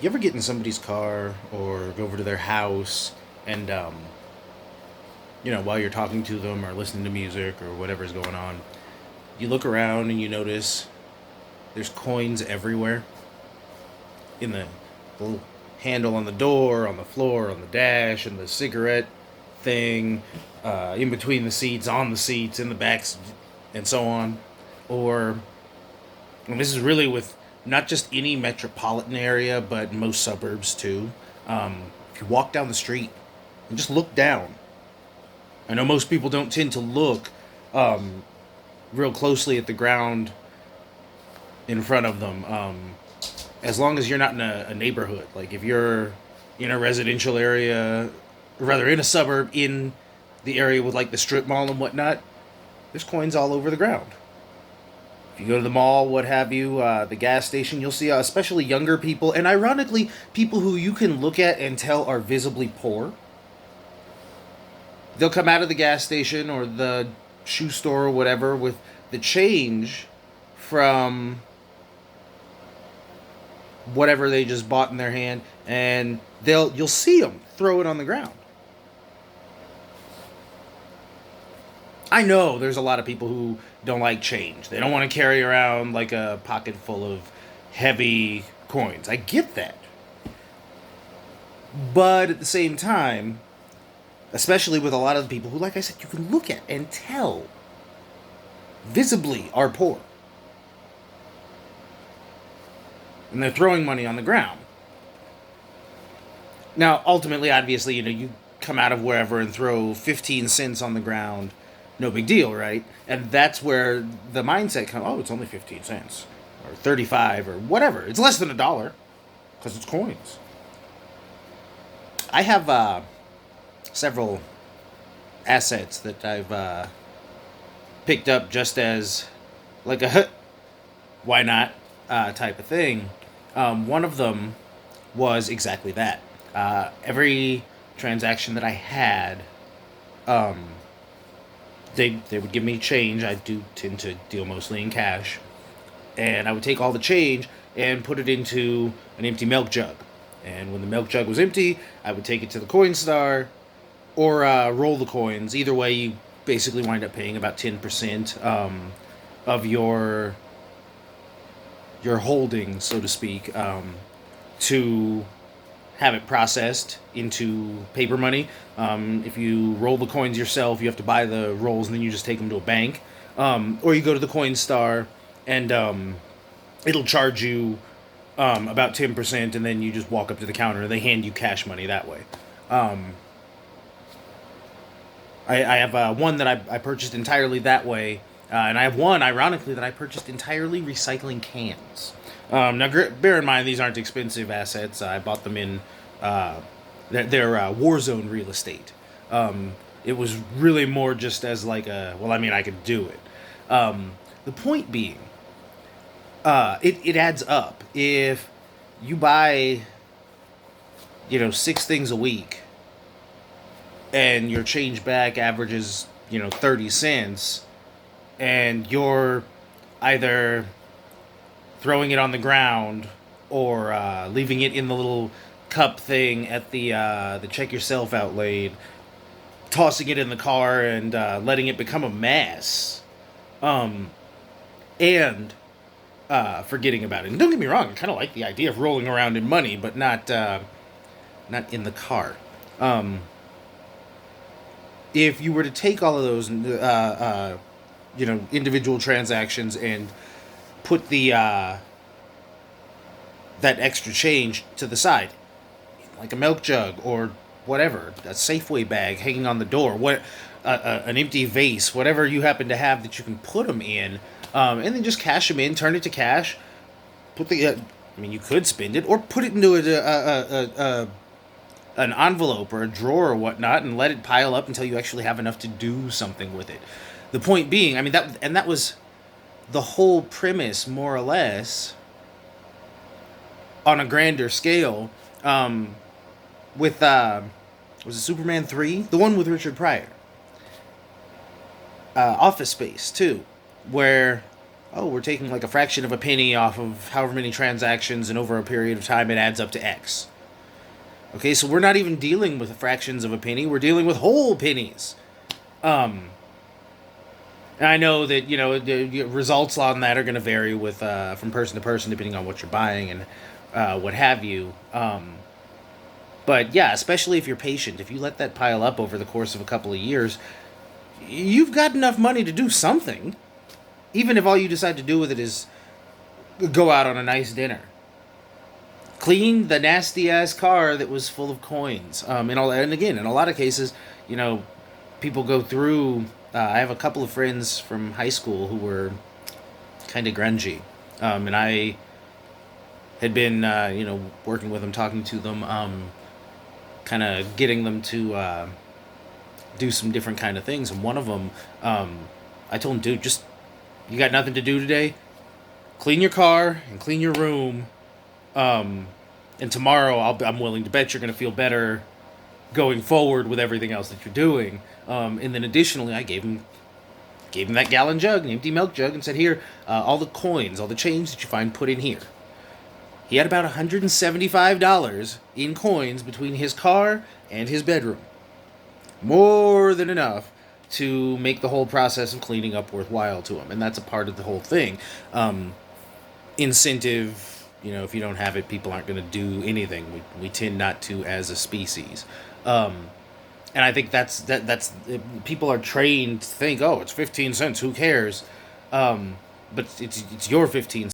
You ever get in somebody's car or go over to their house and, while you're talking to them or listening to music or whatever's going on, you look around and you notice there's coins everywhere in the little handle on the door, on the floor, on the dash, and the cigarette thing, in between the seats, on the seats, in the backs, and so on. Or, and this is really with not just any metropolitan area, but most suburbs too. If you walk down the street and just look down, I know most people don't tend to look um, real closely at the ground in front of them. As long as you're not in a neighborhood, like if you're in a residential area, or rather in a suburb, in the area with like the strip mall and whatnot, there's coins all over the ground. If you go to the mall, what have you, the gas station, you'll see especially younger people, and ironically, people who you can look at and tell are visibly poor. They'll come out of the gas station or the shoe store or whatever with the change from whatever they just bought in their hand, and you'll see them throw it on the ground. I know there's a lot of people who don't like change. They don't want to carry around like a pocket full of heavy coins. I get that. But at the same time, especially with a lot of the people who, like I said, you can look at and tell visibly are poor. And they're throwing money on the ground. Now, ultimately, obviously, you come out of wherever and throw 15 cents on the ground, no big deal, right? And that's where the mindset comes, oh, it's only 15 cents, or 35, or whatever. It's less than a dollar, because it's coins. I have several assets that I've picked up just as like a why not type of thing. One of them was exactly that. Every transaction that I had, um, they would give me change. I do tend to deal mostly in cash, and I would take all the change and put it into an empty milk jug. And when the milk jug was empty, I would take it to the Coinstar or roll the coins. Either way, you basically wind up paying about 10% of your holdings, so to speak, to have it processed into paper money. If you roll the coins yourself, you have to buy the rolls and then you just take them to a bank. Or you go to the Coinstar and it'll charge you about 10%, and then you just walk up to the counter and they hand you cash money that way. Um, I have one that I purchased entirely that way, and I have one, ironically, that I purchased entirely recycling cans. Now, bear in mind, these aren't expensive assets. I bought them in their Warzone real estate. It was really more just as like well, I mean, I could do it. The point being, it adds up. If you buy, 6 things a week, and your change back averages, 30 cents, and you're either throwing it on the ground or leaving it in the little cup thing at the check yourself out lane, tossing it in the car and letting it become a mess, and forgetting about it. And don't get me wrong, I kind of like the idea of rolling around in money, but not in the car. If you were to take all of those, individual transactions and put the that extra change to the side, like a milk jug or whatever, a Safeway bag hanging on the door, an empty vase, whatever you happen to have that you can put them in, and then just cash them in, turn it to cash, put the. I mean, you could spend it or put it into an envelope or a drawer or whatnot, and let it pile up until you actually have enough to do something with it. The point being, I mean, that was the whole premise, more or less, on a grander scale, with was it Superman 3, the one with Richard Pryor, Office Space too, where oh, we're taking like a fraction of a penny off of however many transactions, and over a period of time it adds up to X. Okay, so we're not even dealing with fractions of a penny, we're dealing with whole pennies. And I know that, the results on that are going to vary with from person to person depending on what you're buying and what have you. But yeah, especially if you're patient, if you let that pile up over the course of a couple of years, you've got enough money to do something. Even if all you decide to do with it is go out on a nice dinner, clean the nasty ass car that was full of coins. And again, in a lot of cases, people go through. I have a couple of friends from high school who were kind of grungy, and I had been, working with them, talking to them, kind of getting them to do some different kind of things. And one of them, I told him, dude, just you got nothing to do today? Clean your car and clean your room. And tomorrow, I'm willing to bet you're going to feel better going forward with everything else that you're doing. And then additionally, I gave him that gallon jug, an empty milk jug, and said, here, all the coins, all the change that you find, put in here. He had about $175 in coins between his car and his bedroom. More than enough to make the whole process of cleaning up worthwhile to him. And that's a part of the whole thing. Incentive, if you don't have it, people aren't going to do anything. We tend not to as a species. And I think that's people are trained to think, oh, it's 15 cents, who cares? But it's your 15